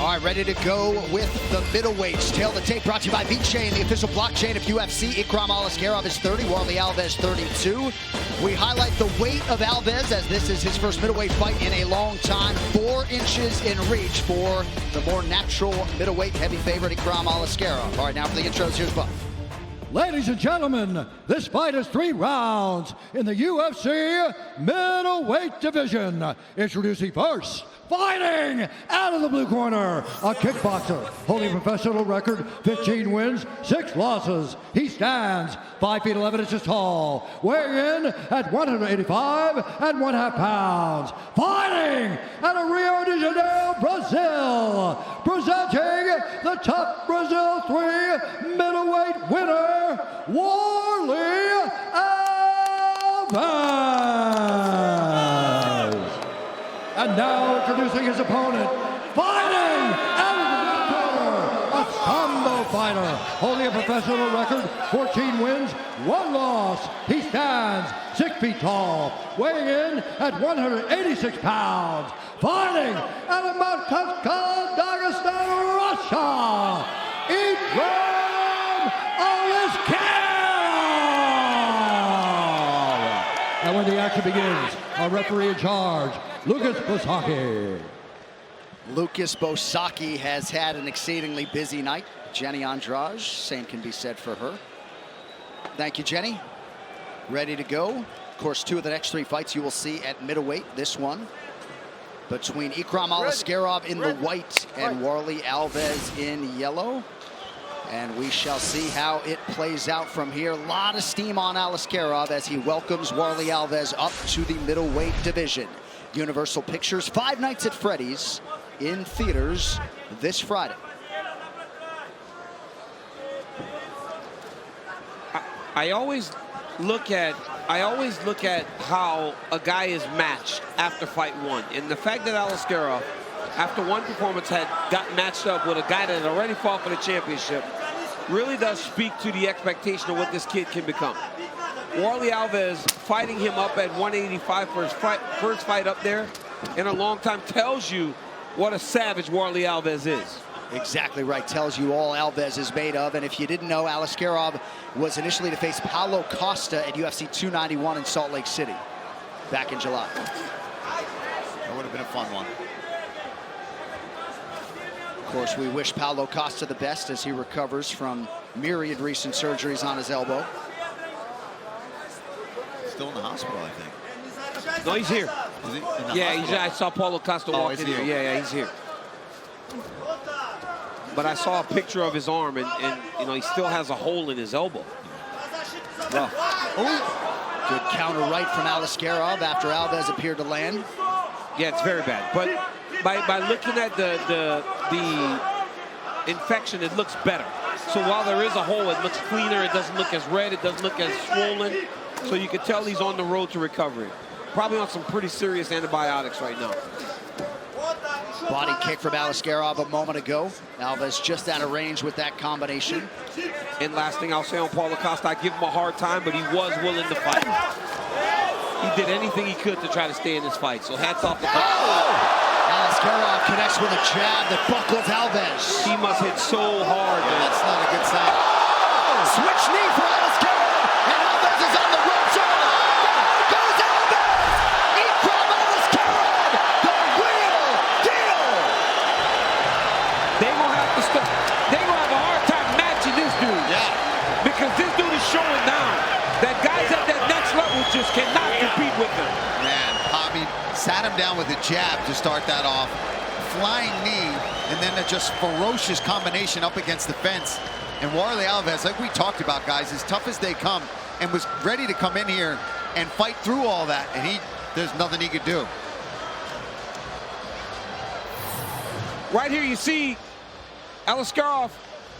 All right, ready to go with the middleweights. Tail the tape brought to you by VeChain, the official blockchain of UFC. Ikram Aliskerov is 30, Warlley Alves 32. We highlight the weight of Alves as this is his first middleweight fight in a long time. 4 inches in reach for the more natural middleweight heavy favorite Ikram Aliskerov. All right, now for the intros, here's Buff. Ladies and gentlemen, this fight is 3 rounds in the UFC middleweight division. Introducing first, fighting out of the blue corner, a kickboxer holding a professional record, 15 wins, 6 losses. He stands 5 feet 11 inches tall, weighing in at 185.5 pounds. Fighting out of Rio de Janeiro, Brazil, presenting the top Brazil 3 middleweight winner, Warlley Alves. And now introducing his opponent, fighting out of the corner, a combo fighter, holding a professional record, 14 wins, 1 loss. He stands 6 feet tall, weighing in at 186 pounds. Fighting out of Moscow, Dagestan, Russia, Ikram Aliskerov. And when the action begins, our referee in charge, Lucas Bosaki. Lucas Bosaki has had an exceedingly busy night. Jenny Andrade, same can be said for her. Thank you, Jenny. Ready to go. Of course, 2 of the next 3 fights you will see at middleweight. This one between Ikram Aliskerov in the white and Warlley Alves in yellow. And we shall see how it plays out from here. A lot of steam on Aliskerov as he welcomes Warlley Alves up to the middleweight division. Universal Pictures, 5 Nights at Freddy's in theaters this Friday. I always look at how a guy is matched after fight 1. And the fact that Aliskerov, after 1 performance, had got matched up with a guy that had already fought for the championship really does speak to the expectation of what this kid can become. Warlley Alves fighting him up at 185 for his first fight up there in a long time tells you what a savage Warlley Alves is. Exactly right. Tells you all Alves is made of. And if you didn't know, Aliskerov was initially to face Paulo Costa at UFC 291 in Salt Lake City back in July. That would have been a fun one. Of course, we wish Paulo Costa the best as he recovers from myriad recent surgeries on his elbow. Still in the hospital, I think. No, he's here. Is he? Yeah, I saw Paulo Costa walk in here. Yeah, he's here. But I saw a picture of his arm, and you know, he still has a hole in his elbow. Well, good counter right from Aliskerov after Alves appeared to land. Yeah, it's very bad. But by looking at the infection, it looks better. So while there is a hole, it looks cleaner. It doesn't look as red. It doesn't look as swollen. So you can tell he's on the road to recovery. Probably on some pretty serious antibiotics right now. Body kick from Aliskerov a moment ago. Alves just out of range with that combination. And last thing I'll say on Paulo Costa, I give him a hard time, but he was willing to fight. He did anything he could to try to stay in this fight. So hats off to Aliskerov connects with a jab that buckles Alves. He must hit so hard. Yeah, that's not a good sign. Switch knee for Aliskerov, and Alves is on the ropes. Goes Alves! Ikram Aliskerov, the real deal! They're gonna have a hard time matching this dude. Yeah. Because this dude is showing now that guys at that next level just cannot compete with him. Man, I mean, sat him down with a jab to start that off. Flying knee, and then a just ferocious combination up against the fence. And Warlley Alves, like we talked about, guys, as tough as they come, and was ready to come in here and fight through all that, and there's nothing he could do. Right here you see Aliskerov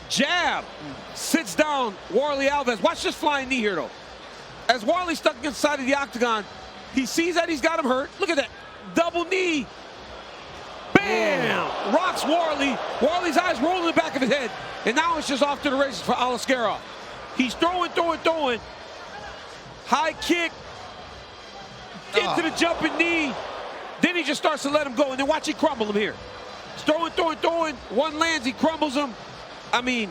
jab, sits down Warlley Alves. Watch this flying knee here, though. As Warlley stuck inside of the octagon, he sees that he's got him hurt. Look at that, double knee. Bam! Rocks Warlley. Warlley's eyes roll in the back of his head. And now it's just off to the races for Aliskerov. He's throwing. High kick. Into the jumping knee. Then he just starts to let him go. And then watch he crumble him here. throwing. One lands, he crumbles him. I mean,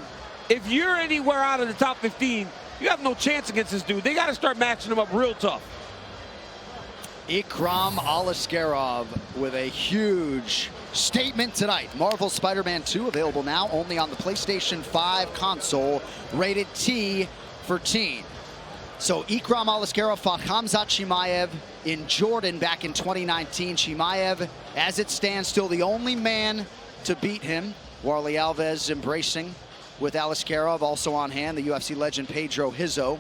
if you're anywhere out of the top 15, you have no chance against this dude. They got to start matching him up real tough. Ikram Aliskerov with a huge statement tonight. Marvel Spider-Man 2 available now only on the PlayStation 5 console, rated T for teen. So Ikram Aliskerov fought Khamzat Chimaev in Jordan back in 2019. Chimaev, as it stands, still the only man to beat him. Warlley Alves embracing with Aliskerov, also on hand, the UFC legend Pedro Hizzo.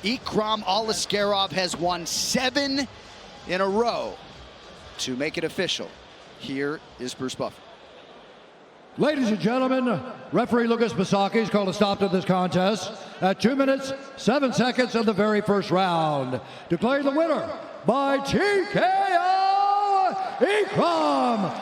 Ikram Aliskerov has won 7 in a row to make it official. Here is Bruce Buffer. Ladies and gentlemen, referee Lucas Masaki has called a stop to this contest at 2 minutes, 7 seconds of the very first round. Declaring the winner by TKO, Ikram